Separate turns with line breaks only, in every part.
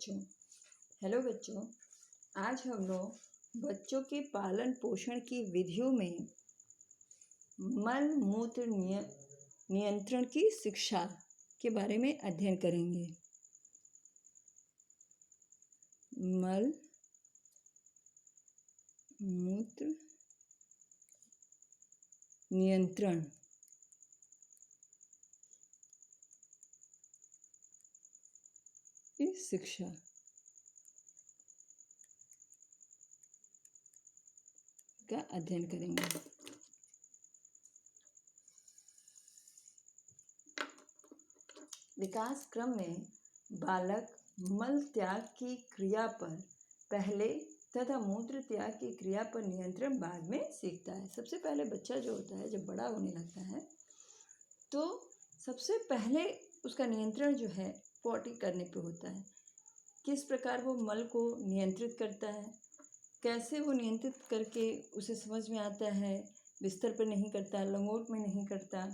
Hello बच्चों। आज हम लोग बच्चों के पालन पोषण की विधियों में मल मूत्र नियंत्रण की शिक्षा के बारे में अध्ययन करेंगे। मल मूत्र नियंत्रण की शिक्षा का अध्ययन करेंगे। विकास क्रम में बालक मल त्याग की क्रिया पर पहले तथा मूत्र त्याग की क्रिया पर नियंत्रण बाद में सीखता है। सबसे पहले बच्चा जो होता है जब बड़ा होने लगता है तो सबसे पहले उसका नियंत्रण जो है पॉटी करने पे होता है। किस प्रकार वो मल को नियंत्रित करता है, कैसे वो नियंत्रित करके उसे समझ में आता है, बिस्तर पर नहीं करता, लंगोट में नहीं करता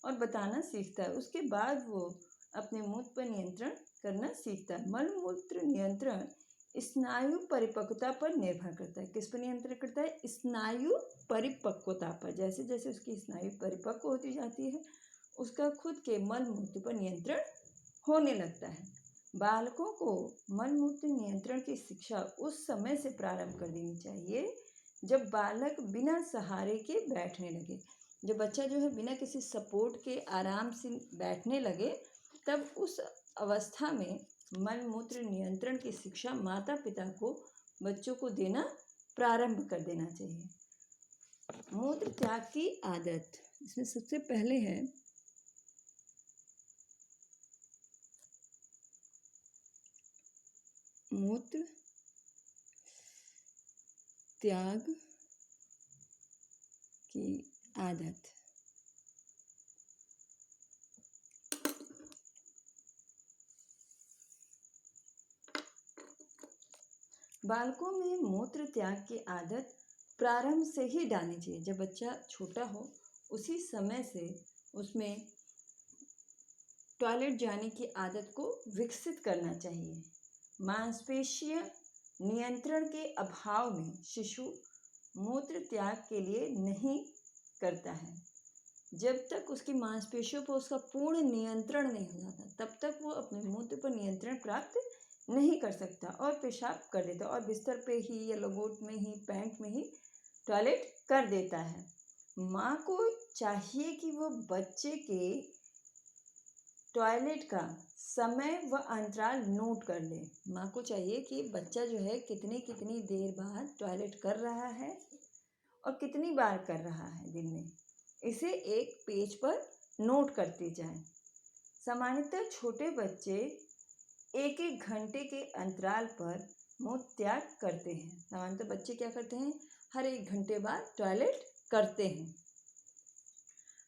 और बताना सीखता है। उसके बाद वो अपने मूत्र पर नियंत्रण करना सीखता है। मल मूत्र नियंत्रण स्नायु परिपक्वता पर निर्भर करता है। किस पर नियंत्रण करता है? स्नायु परिपक्वता पर। जैसे जैसे उसकी स्नायु परिपक्व होती जाती है उसका खुद के मल मूत्र पर नियंत्रण होने लगता है। बालकों को मल मूत्र नियंत्रण की शिक्षा उस समय से प्रारंभ कर देनी चाहिए जब बालक बिना सहारे के बैठने लगे। जब बच्चा जो है बिना किसी सपोर्ट के आराम से बैठने लगे तब उस अवस्था में मल मूत्र नियंत्रण की शिक्षा माता पिता को बच्चों को देना प्रारंभ कर देना चाहिए। मूत्र त्याग की आदत, इसमें सबसे पहले है मूत्र त्याग की आदत। बालकों में मूत्र त्याग की आदत प्रारंभ से ही डालनी चाहिए। जब बच्चा छोटा हो उसी समय से उसमें टॉयलेट जाने की आदत को विकसित करना चाहिए। मांसपेशीय नियंत्रण के अभाव में शिशु मूत्र त्याग के लिए नहीं करता है। जब तक उसकी मांसपेशियों पर उसका पूर्ण नियंत्रण नहीं हो जाता तब तक वो अपने मूत्र पर नियंत्रण प्राप्त नहीं कर सकता और पेशाब कर देता और बिस्तर पे ही या लंगोट में ही पैंट में ही टॉयलेट कर देता है। माँ को चाहिए कि वो बच्चे के टॉयलेट का समय व अंतराल नोट कर ले। माँ को चाहिए कि बच्चा जो है कितनी कितनी देर बाद टॉयलेट कर रहा है और कितनी बार कर रहा है दिन में, इसे एक पेज पर नोट करते जाएं। सामान्यतः छोटे बच्चे एक एक घंटे के अंतराल पर मूत्र त्याग करते हैं। सामान्यतः बच्चे क्या करते हैं? हर एक घंटे बाद टॉयलेट करते हैं।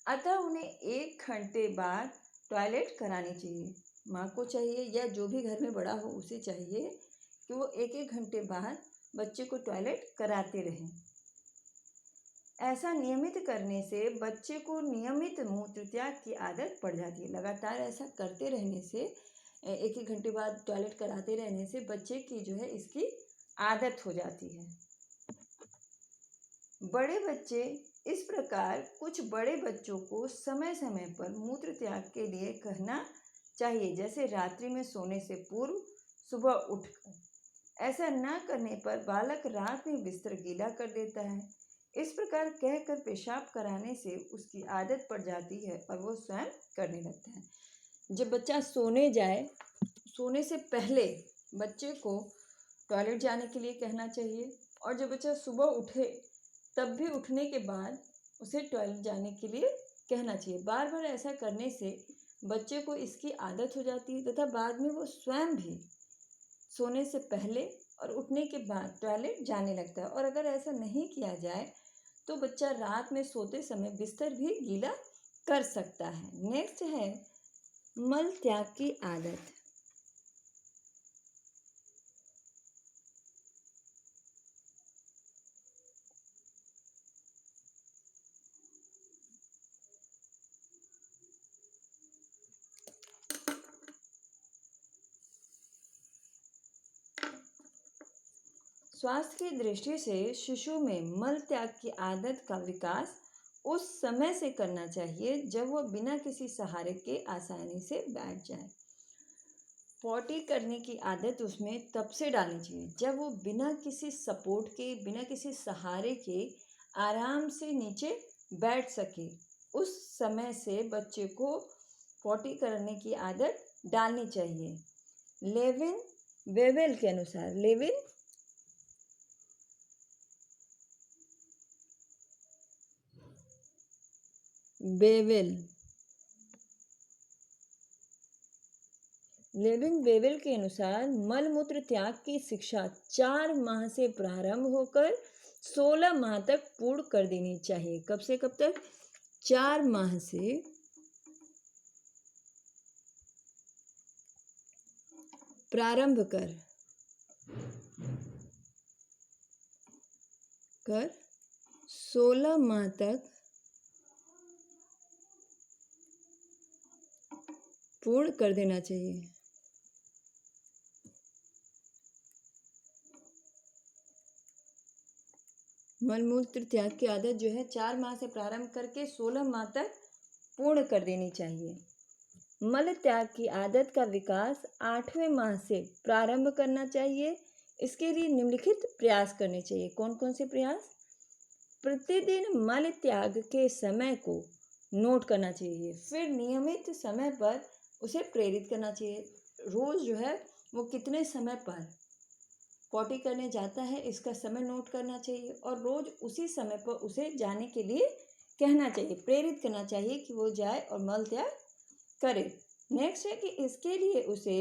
अतः उन्हें एक घंटे बाद टॉयलेट करानी चाहिए। माँ को चाहिए या जो भी घर में बड़ा हो उसे चाहिए कि वो एक एक घंटे बाद बच्चे को टॉयलेट कराते रहें। ऐसा नियमित करने से बच्चे को नियमित मूत्र त्याग की आदत पड़ जाती है। लगातार ऐसा करते रहने से, एक एक घंटे बाद टॉयलेट कराते रहने से बच्चे की जो है इसकी आदत हो जाती है। बड़े बच्चे इस प्रकार कुछ बड़े बच्चों को समय समय पर मूत्र त्याग के लिए कहना चाहिए, जैसे रात्रि में सोने से पूर्व, सुबह उठकर। ऐसा न करने पर बालक रात में बिस्तर गीला कर देता है। इस प्रकार कहकर पेशाब कराने से उसकी आदत पड़ जाती है और वो स्वयं करने लगता है। जब बच्चा सोने जाए, सोने से पहले बच्चे को टॉयलेट जाने के लिए कहना चाहिए और जब बच्चा सुबह उठे तब भी उठने के बाद उसे टॉयलेट जाने के लिए कहना चाहिए। बार बार ऐसा करने से बच्चे को इसकी आदत हो जाती है तथा बाद में वो स्वयं भी सोने से पहले और उठने के बाद टॉयलेट जाने लगता है। और अगर ऐसा नहीं किया जाए तो बच्चा रात में सोते समय बिस्तर भी गीला कर सकता है। नेक्स्ट है मल त्याग की आदत। स्वास्थ्य की दृष्टि से शिशु में मल त्याग की आदत का विकास उस समय से करना चाहिए जब वह बिना किसी सहारे के आसानी से बैठ जाए। पॉटी करने की आदत उसमें तब से डालनी चाहिए जब वो बिना किसी सपोर्ट के, बिना किसी सहारे के आराम से नीचे बैठ सके। उस समय से बच्चे को पॉटी करने की आदत डालनी चाहिए। लेविन वेवेल के अनुसार, लेविन बेवेल लेविन वेवेल के अनुसार मल मूत्र त्याग की शिक्षा 4 माह से प्रारंभ होकर 16 माह तक पूर्ण कर देनी चाहिए। कब से कब तक? 4 माह से प्रारंभ कर 16 माह तक पूर्ण कर देना चाहिए। मलमूत्र त्याग की आदत जो है 4 माह से प्रारंभ करके 16 माह तक पूर्ण कर देनी चाहिए। मल त्याग की आदत का विकास 8वें माह से प्रारंभ करना चाहिए। इसके लिए निम्नलिखित प्रयास करने चाहिए। कौन कौन से प्रयास? प्रतिदिन मल त्याग के समय को नोट करना चाहिए, फिर नियमित समय पर उसे प्रेरित करना चाहिए। रोज जो है वो कितने समय पर पॉटी करने जाता है इसका समय नोट करना चाहिए और रोज उसी समय पर उसे जाने के लिए कहना चाहिए, प्रेरित करना चाहिए कि वो जाए और मल त्याग करे। नेक्स्ट है कि इसके लिए उसे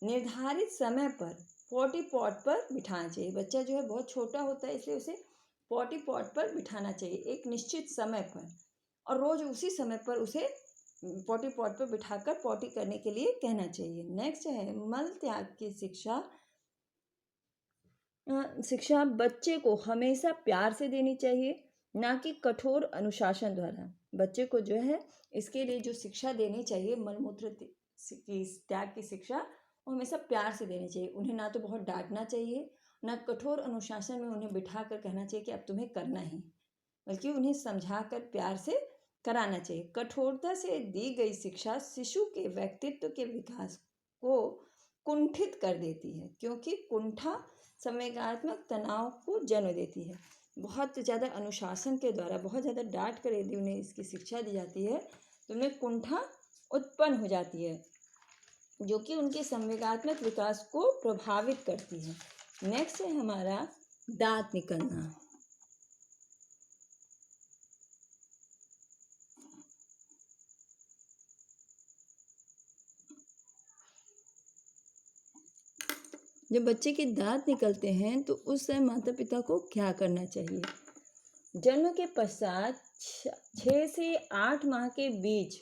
निर्धारित समय पर पॉटी पॉट पर बिठाना चाहिए। बच्चा जो है बहुत छोटा होता है इसलिए उसे पॉटी पॉट पर बिठाना चाहिए एक निश्चित समय पर, और रोज उसी समय पर उसे पॉटी पॉट पर बिठाकर पॉटी करने के लिए कहना चाहिए। नेक्स्ट है मल त्याग की शिक्षा बच्चे को हमेशा प्यार से देनी चाहिए, ना कि कठोर अनुशासन द्वारा। बच्चे को जो है इसके लिए जो शिक्षा देनी चाहिए मलमूत्र की त्याग की शिक्षा, वो हमेशा प्यार से देनी चाहिए। उन्हें ना तो बहुत डांटना चाहिए, ना कठोर अनुशासन में उन्हें बिठा कर कहना चाहिए कि अब तुम्हें करना ही, बल्कि उन्हें समझा कर प्यार से कराना चाहिए। कठोरता से दी गई शिक्षा शिशु के व्यक्तित्व के विकास को कुंठित कर देती है, क्योंकि कुंठा संवेगात्मक तनाव को जन्म देती है। बहुत ज़्यादा अनुशासन के द्वारा, बहुत ज़्यादा डांट कर यदि उन्हें इसकी शिक्षा दी जाती है तो उन्हें कुंठा उत्पन्न हो जाती है, जो कि उनके संवेगात्मक विकास को प्रभावित करती है। नेक्स्ट है हमारा दांत निकलना। जब बच्चे के दांत निकलते हैं तो उस समय माता पिता को क्या करना चाहिए? जन्म के पश्चात 6 से 8 माह के बीच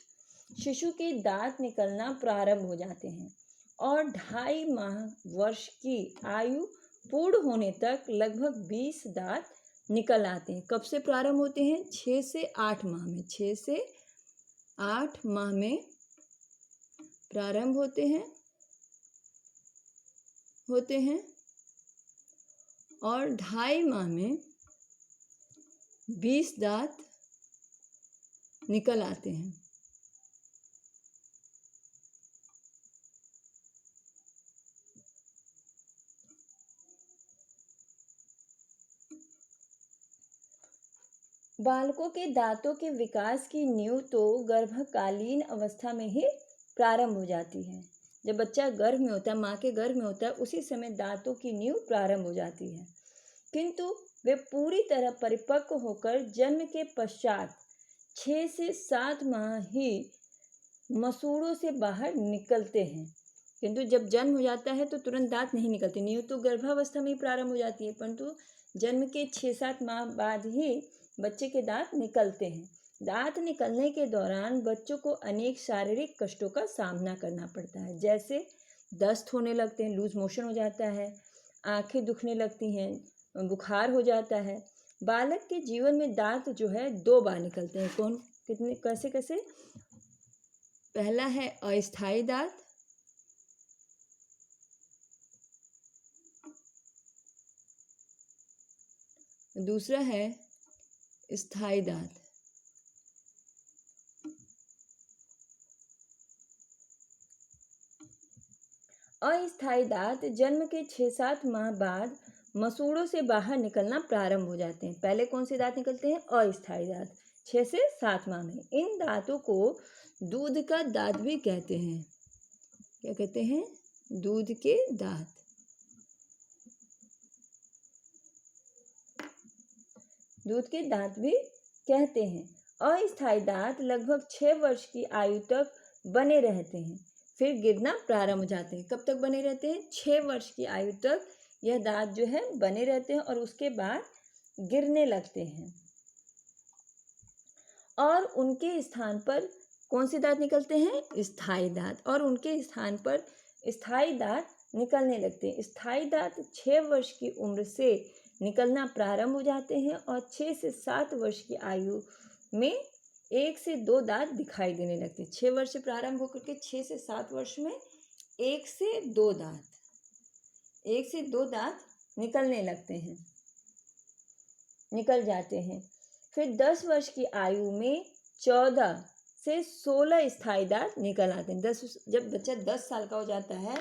शिशु के दांत निकलना प्रारंभ हो जाते हैं और 2.5 माह वर्ष की आयु पूर्ण होने तक लगभग 20 दांत निकल आते हैं। कब से प्रारंभ होते हैं? 6 से 8 माह में। 6 से 8 माह में प्रारंभ होते हैं और 2.5 माह में 20 दांत निकल आते हैं। बालकों के दांतों के विकास की नींव तो गर्भकालीन अवस्था में ही प्रारंभ हो जाती है। जब बच्चा गर्भ में होता है, माँ के गर्भ में होता है, उसी समय दांतों की नींव प्रारंभ हो जाती है, किंतु वे पूरी तरह परिपक्व होकर जन्म के पश्चात 6 से 7 माह ही मसूड़ों से बाहर निकलते हैं। किंतु जब जन्म हो जाता है तो तुरंत दांत नहीं निकलते। नींव तो गर्भावस्था में ही प्रारंभ हो जाती है, परंतु जन्म के 6-7 माह बाद ही बच्चे के दांत निकलते हैं। दांत निकलने के दौरान बच्चों को अनेक शारीरिक कष्टों का सामना करना पड़ता है, जैसे दस्त होने लगते हैं, लूज मोशन हो जाता है, आंखें दुखने लगती हैं, बुखार हो जाता है। बालक के जीवन में दांत जो है 2 बार निकलते हैं। कौन, कितने, कैसे कैसे? पहला है अस्थायी दांत, दूसरा है स्थायी दांत। अस्थायी दांत जन्म के 6-7 माह बाद मसूड़ों से बाहर निकलना प्रारंभ हो जाते हैं। पहले कौन से दांत निकलते हैं? अस्थायी दांत, 6 से 7 माह में। इन दांतों को दूध का दांत भी कहते हैं। क्या कहते हैं? दूध के दांत। दूध के दांत भी कहते हैं। अस्थायी दांत लगभग 6 वर्ष की आयु तक बने रहते हैं, फिर गिरना प्रारंभ हो जाते हैं। कब तक बने रहते हैं? 6 वर्ष की आयु तक यह दांत जो है बने रहते हैं और उसके बाद गिरने लगते हैं। और उनके स्थान पर कौन से दांत निकलते हैं? स्थायी दांत। और उनके स्थान पर स्थायी दांत निकलने लगते हैं। स्थायी दांत 6 वर्ष की उम्र से निकलना प्रारंभ हो जाते हैं और 6 से 7 वर्ष की आयु में 1 से 2 दांत दिखाई देने लगते हैं। 6 वर्ष से प्रारंभ होकर के 6 से 7 वर्ष में 1 से 2 दांत, 1 से 2 दांत निकलने लगते हैं, निकल जाते हैं। फिर 10 वर्ष की आयु में 14 से 16 स्थायी दांत निकल आते हैं। जब बच्चा 10 साल का हो जाता है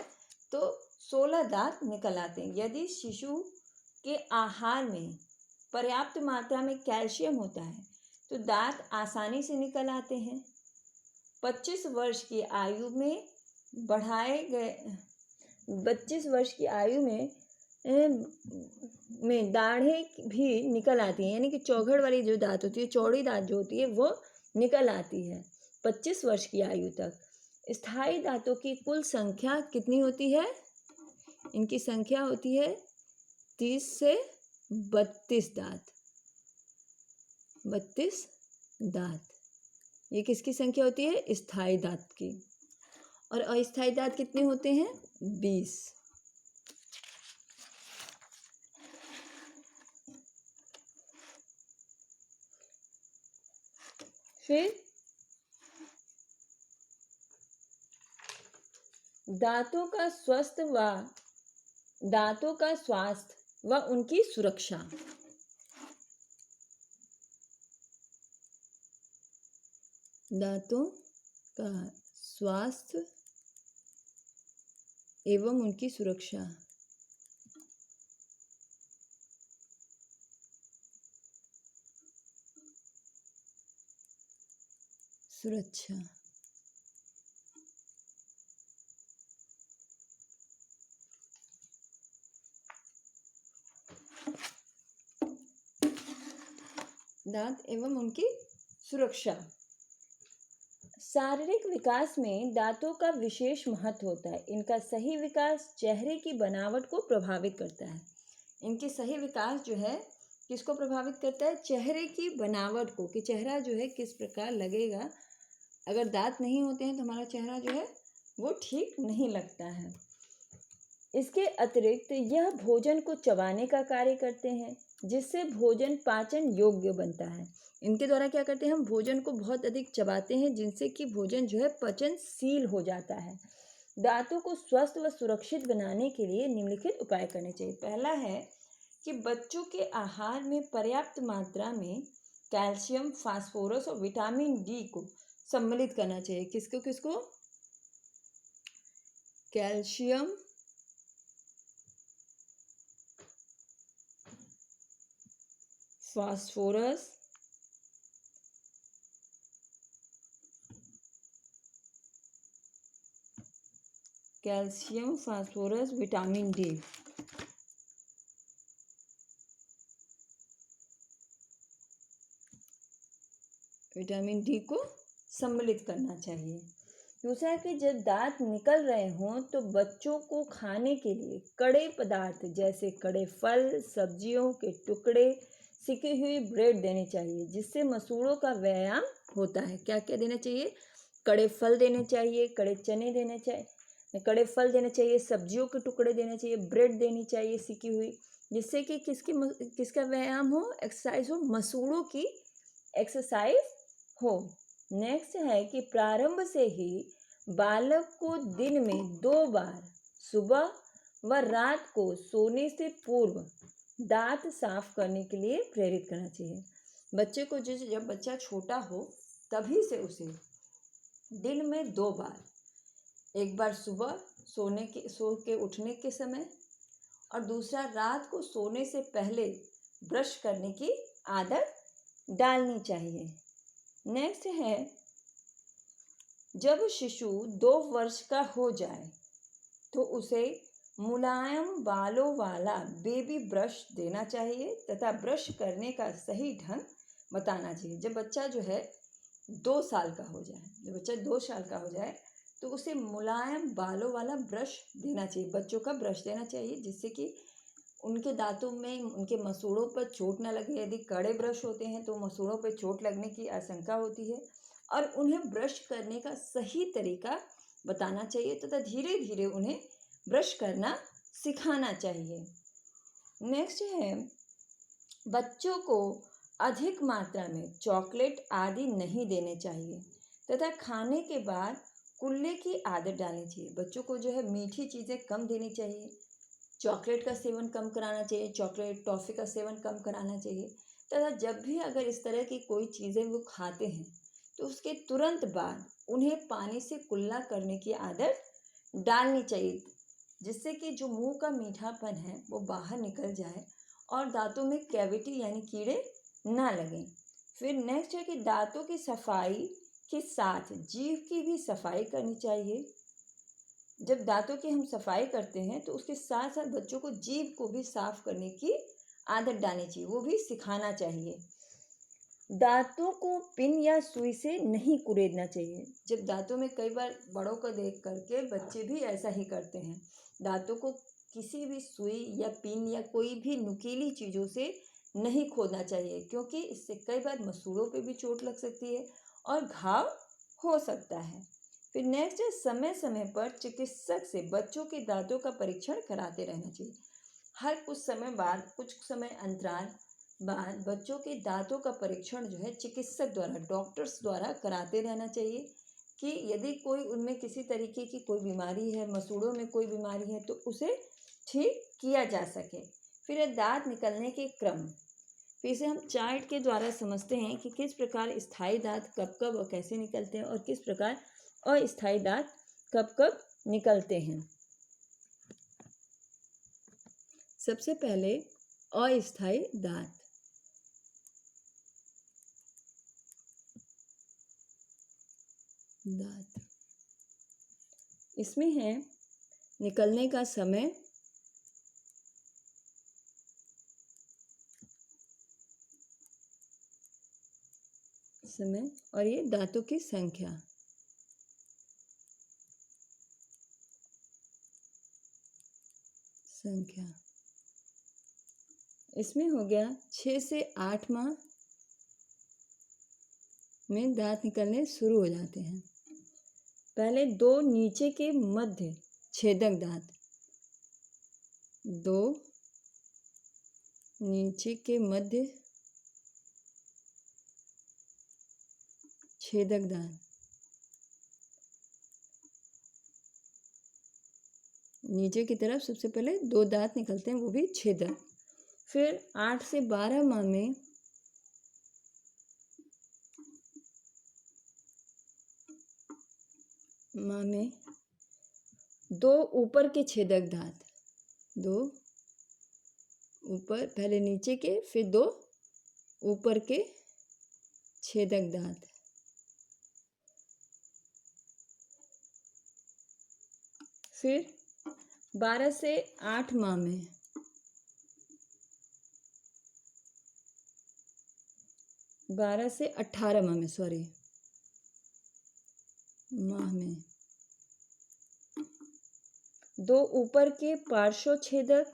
तो 16 दांत निकल आते हैं। यदि शिशु के आहार में पर्याप्त मात्रा में कैल्शियम होता है तो दांत आसानी से निकल आते हैं। 25 वर्ष की आयु में बढ़ाए गए 25 वर्ष की आयु में दाढ़ें भी निकल आती हैं, यानी कि चौघड़ वाली जो दांत होती है, चौड़ी दांत जो होती है वो निकल आती है 25 वर्ष की आयु तक। स्थायी दांतों की कुल संख्या कितनी होती है? इनकी संख्या होती है 30 से 32 दांत। 32 दांत, ये किसकी संख्या होती है? स्थायी दांत की। और अस्थायी दांत कितने होते हैं? 20। फिर दांतों का स्वास्थ्य व उनकी सुरक्षा। दांतों का स्वास्थ्य एवं उनकी सुरक्षा। दांत एवं उनकी सुरक्षा। शारीरिक विकास में दांतों का विशेष महत्व होता है। इनका सही विकास चेहरे की बनावट को प्रभावित करता है। इनके सही विकास जो है किसको प्रभावित करता है? चेहरे की बनावट को, कि चेहरा जो है किस प्रकार लगेगा। अगर दांत नहीं होते हैं तो हमारा चेहरा जो है वो ठीक नहीं लगता है। इसके अतिरिक्त यह भोजन को चबाने का कार्य करते हैं, जिससे भोजन पाचन योग्य बनता है। इनके द्वारा क्या करते हैं? हम भोजन को बहुत अधिक चबाते हैं, जिनसे कि भोजन जो है पचनशील हो जाता है। दांतों को स्वस्थ व सुरक्षित बनाने के लिए निम्नलिखित उपाय करने चाहिए। पहला है कि बच्चों के आहार में पर्याप्त मात्रा में कैल्शियम, फास्फोरस और विटामिन डी को सम्मिलित करना चाहिए। किसको किसको? Calcium, phosphorus, vitamin D. Vitamin D को सम्मिलित करना चाहिए। दूसरा है कि जब दांत निकल रहे हों तो बच्चों को खाने के लिए कड़े पदार्थ जैसे कड़े फल, सब्जियों के टुकड़े, सिकी हुई ब्रेड देनी चाहिए, जिससे मसूड़ों का व्यायाम होता है। क्या क्या देना चाहिए? कड़े फल देने चाहिए, कड़े चने देने चाहिए, कड़े फल देने चाहिए, सब्जियों के टुकड़े देने चाहिए, ब्रेड देनी चाहिए सिकी हुई, जिससे कि किसका व्यायाम हो? एक्सरसाइज हो, मसूड़ों की एक्सरसाइज हो। नेक्स्ट है कि प्रारंभ से ही बालक को दिन में 2 बार, सुबह व रात को सोने से पूर्व दांत साफ करने के लिए प्रेरित करना चाहिए। बच्चे को जब बच्चा छोटा हो तभी से उसे दिन में 2 बार, एक बार सुबह सो के उठने के समय और दूसरा रात को सोने से पहले ब्रश करने की आदत डालनी चाहिए। नेक्स्ट है, जब शिशु 2 वर्ष का हो जाए तो उसे मुलायम बालों वाला बेबी ब्रश देना चाहिए तथा ब्रश करने का सही ढंग बताना चाहिए। जब बच्चा जो है 2 साल का हो जाए, जब बच्चा 2 साल का हो जाए तो उसे मुलायम बालों वाला ब्रश देना चाहिए, बच्चों का ब्रश देना चाहिए, जिससे कि उनके दांतों में, उनके मसूड़ों पर चोट ना लगे। यदि कड़े ब्रश होते हैं तो मसूड़ों पर चोट लगने की आशंका होती है और उन्हें ब्रश करने का सही तरीका बताना चाहिए तथा धीरे धीरे उन्हें ब्रश करना सिखाना चाहिए। नेक्स्ट है, बच्चों को अधिक मात्रा में चॉकलेट आदि नहीं देने चाहिए तथा खाने के बाद कुल्ले की आदत डालनी चाहिए। बच्चों को जो है मीठी चीज़ें कम देनी चाहिए, चॉकलेट का सेवन कम कराना चाहिए, चॉकलेट टॉफ़ी का सेवन कम कराना चाहिए तथा जब भी अगर इस तरह की कोई चीज़ें वो खाते हैं तो उसके तुरंत बाद उन्हें पानी से कुल्ला करने की आदत डालनी चाहिए, जिससे कि जो मुंह का मीठापन है वो बाहर निकल जाए और दांतों में कैविटी यानी कीड़े ना लगें। फिर नेक्स्ट है कि दांतों की सफाई के साथ जीभ की भी सफाई करनी चाहिए। जब दांतों की हम सफाई करते हैं तो उसके साथ साथ बच्चों को जीभ को भी साफ करने की आदत डालनी चाहिए, वो भी सिखाना चाहिए। दांतों को पिन या सुई से नहीं कुरेदना चाहिए। जब दांतों में, कई बार बड़ों को देख करके बच्चे भी ऐसा ही करते हैं, दांतों को किसी भी सुई या पिन या कोई भी नुकीली चीज़ों से नहीं खोदना चाहिए, क्योंकि इससे कई बार मसूड़ों पे भी चोट लग सकती है और घाव हो सकता है। फिर नेक्स्ट है, समय समय पर चिकित्सक से बच्चों के दांतों का परीक्षण कराते रहना चाहिए। हर कुछ समय बाद, कुछ समय अंतराल बाद बच्चों के दांतों का परीक्षण जो है चिकित्सक द्वारा, डॉक्टर्स द्वारा कराते रहना चाहिए कि यदि कोई उनमें किसी तरीके की कोई बीमारी है, मसूड़ों में कोई बीमारी है तो उसे ठीक किया जा सके। फिर दांत निकलने के क्रम, फिर से हम चार्ट के द्वारा समझते हैं कि किस प्रकार स्थायी दांत कब कब और कैसे निकलते हैं और किस प्रकार अस्थायी दांत कब कब निकलते हैं। सबसे पहले अस्थायी दांत। इसमें है निकलने का समय, और ये दांतों की संख्या। इसमें हो गया 6 से 8 माह में दांत निकलने शुरू हो जाते हैं। पहले 2 नीचे के मध्य छेदक दांत, 2 नीचे के मध्य छेदक दांत, नीचे की तरफ सबसे पहले 2 दांत निकलते हैं, वो भी छेदक। फिर 8 से 12 माह में दो ऊपर के छेदक दांत, 2 ऊपर, पहले नीचे के फिर 2 ऊपर के छेदक दांत। फिर 12 से 8 माह में 12 से 18 माह में 2 ऊपर के पार्श्व छेदक,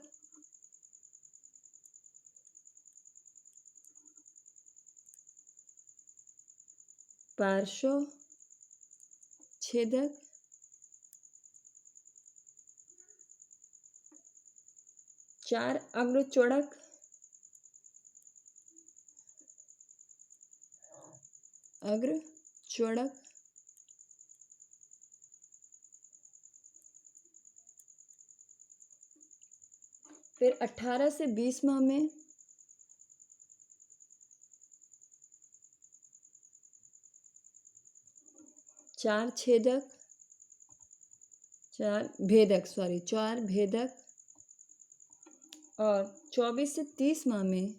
छेदक, 4 अग्रचोड़क, फिर 18 से 20 माह में 4 छेदक 4 भेदक और 24 से 30 माह में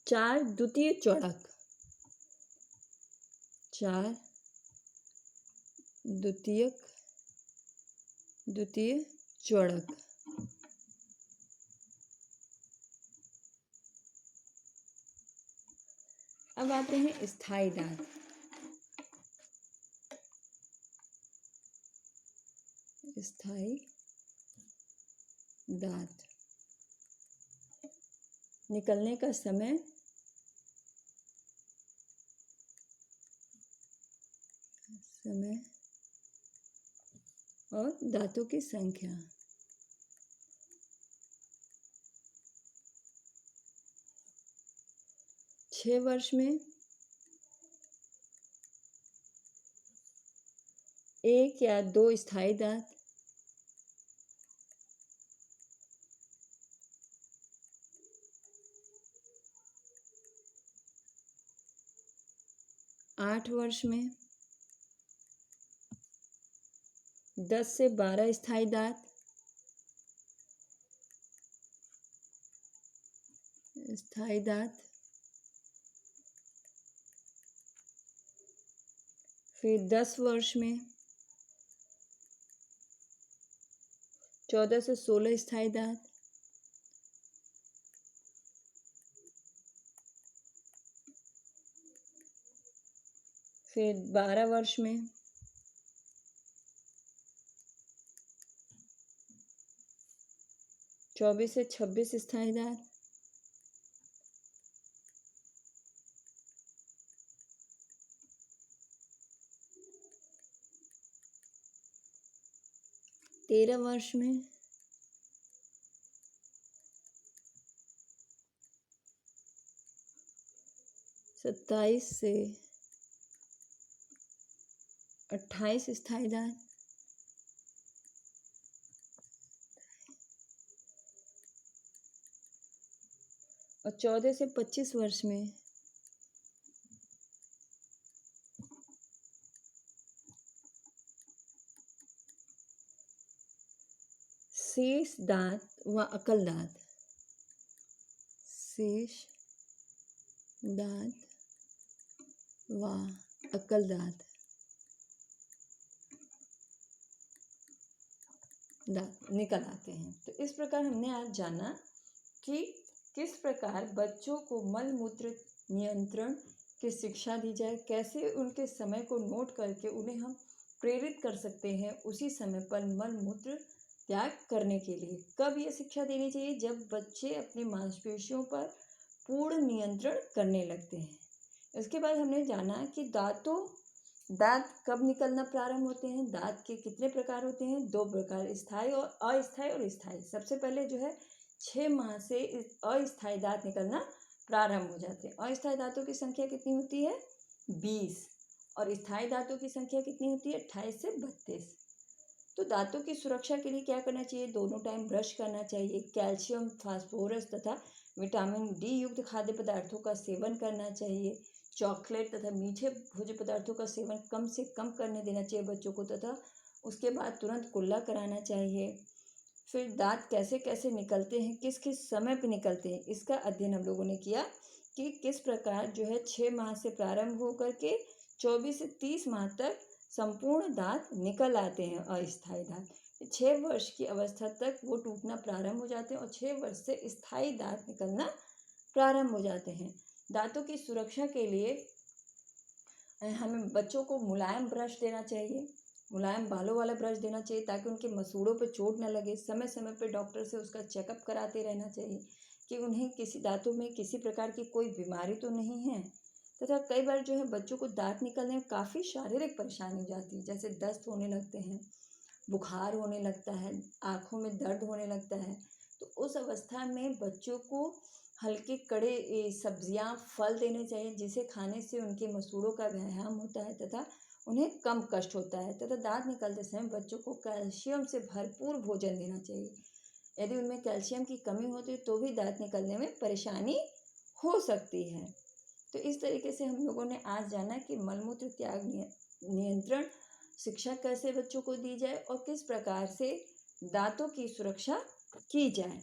4 द्वितीय चौड़क 4 द्वितीय चौड़क। अब आते हैं स्थायी दांत। स्थायी दांत निकलने का समय और दांतों की संख्या। 6 वर्ष में 1 या 2 स्थायी दांत, 8 वर्ष में 10 से 12 स्थायी दांत, फिर 10 वर्ष में 14 से 16 स्थायी दांत, फिर 12 वर्ष में 24 से 26 स्थायी दांत, तेरह वर्ष में 27 से 28 स्थायी दांत, और 14 से 25 वर्ष में शेष दांत व अकल दांत, दांत निकल आते हैं। तो इस प्रकार हमने आज जाना कि किस प्रकार बच्चों को मल मूत्र नियंत्रण की शिक्षा दी जाए, कैसे उनके समय को नोट करके उन्हें हम प्रेरित कर सकते हैं उसी समय पर मल मूत्र त्याग करने के लिए। कब यह शिक्षा देनी चाहिए? जब बच्चे अपनी मांसपेशियों पर पूर्ण नियंत्रण करने लगते हैं। इसके बाद हमने जाना कि दांत कब निकलना प्रारंभ होते हैं। दांत के कितने प्रकार होते हैं? 2 प्रकार, स्थायी और अस्थायी और स्थायी। सबसे पहले जो है 6 माह से अस्थायी दांत निकलना प्रारंभ हो जाते हैं। अस्थायी दांतों की संख्या कितनी होती है? 20। और स्थायी दांतों की संख्या कितनी होती है? 28 से 32। तो दांतों की सुरक्षा के लिए क्या करना चाहिए? दोनों टाइम ब्रश करना चाहिए। कैल्शियम, फास्फोरस तथा विटामिन डी युक्त खाद्य पदार्थों का सेवन करना चाहिए। चॉकलेट तथा मीठे भोज्य पदार्थों का सेवन कम से कम करने देना चाहिए बच्चों को, तथा उसके बाद तुरंत कुल्ला कराना चाहिए। फिर दांत कैसे कैसे निकलते हैं, किस किस समय पे निकलते हैं, इसका अध्ययन हम लोगों ने किया कि किस प्रकार जो है 6 माह से प्रारंभ होकर के 24 से 30 माह तक संपूर्ण दांत निकल आते हैं। अस्थायी दांत 6 वर्ष की अवस्था तक वो टूटना प्रारंभ हो जाते हैं और 6 वर्ष से स्थायी दांत निकलना प्रारंभ हो जाते हैं। दांतों की सुरक्षा के लिए हमें बच्चों को मुलायम ब्रश देना चाहिए, मुलायम बालों वाला ब्रश देना चाहिए ताकि उनके मसूड़ों पर चोट न लगे। समय समय पर डॉक्टर से उसका चेकअप कराते रहना चाहिए कि उन्हें किसी दांतों में किसी प्रकार की कोई बीमारी तो नहीं है। तथा कई बार जो है बच्चों को दांत निकलने में काफ़ी शारीरिक परेशानी हो जाती है, जैसे दस्त होने लगते हैं, बुखार होने लगता है, आँखों में दर्द होने लगता है। तो उस अवस्था में बच्चों को हल्के कड़े सब्जियां, फल देने चाहिए जिसे खाने से उनके मसूड़ों का व्यायाम होता है तथा उन्हें कम कष्ट होता है तथा दांत निकालते समय बच्चों को कैल्शियम से भरपूर भोजन देना चाहिए। यदि उनमें कैल्शियम की कमी होती है तो भी दांत निकलने में परेशानी हो सकती है। तो इस तरीके से हम लोगों ने आज जाना कि मलमूत्र त्याग नियंत्रण शिक्षा कैसे बच्चों को दी जाए और किस प्रकार से दांतों की सुरक्षा की जाए।